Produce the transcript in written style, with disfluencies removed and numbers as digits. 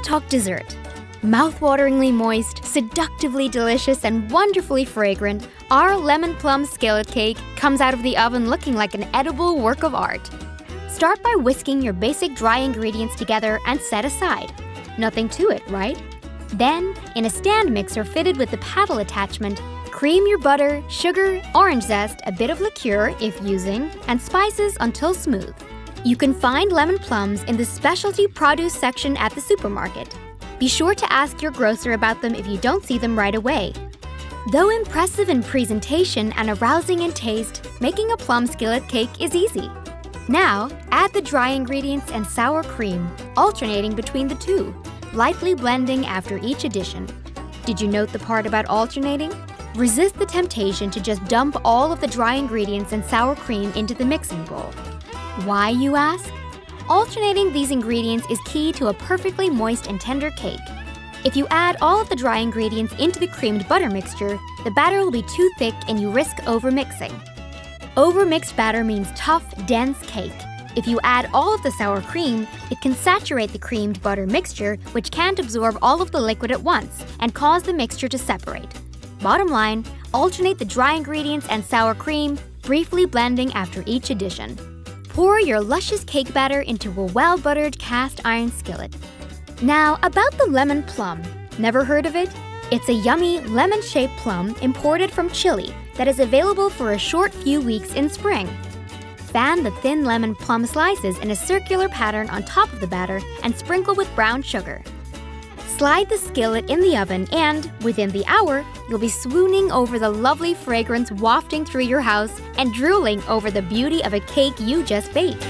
talk dessert. Mouth-wateringly moist, seductively delicious, and wonderfully fragrant, our lemon plum skillet cake comes out of the oven looking like an edible work of art. Start by whisking your basic dry ingredients together and set aside. Nothing to it, right? Then, in a stand mixer fitted with the paddle attachment, cream your butter, sugar, orange zest, a bit of liqueur if using, and spices until smooth. You can find lemon plums in the specialty produce section at the supermarket. Be sure to ask your grocer about them if you don't see them right away. Though impressive in presentation and arousing in taste, making a plum skillet cake is easy. Now, add the dry ingredients and sour cream, alternating between the two, lightly blending after each addition. Did you note the part about alternating? Resist the temptation to just dump all of the dry ingredients and sour cream into the mixing bowl. Why, you ask? Alternating these ingredients is key to a perfectly moist and tender cake. If you add all of the dry ingredients into the creamed butter mixture, the batter will be too thick and you risk overmixing. Overmixed batter means tough, dense cake. If you add all of the sour cream, it can saturate the creamed butter mixture, which can't absorb all of the liquid at once and cause the mixture to separate. Bottom line, alternate the dry ingredients and sour cream, briefly blending after each addition. Pour your luscious cake batter into a well-buttered cast iron skillet. Now, about the lemon plum. Never heard of it? It's a yummy, lemon-shaped plum imported from Chile that is available for a short few weeks in spring. Fan the thin lemon plum slices in a circular pattern on top of the batter and sprinkle with brown sugar. Slide the skillet in the oven and, within the hour, you'll be swooning over the lovely fragrance wafting through your house and drooling over the beauty of a cake you just baked.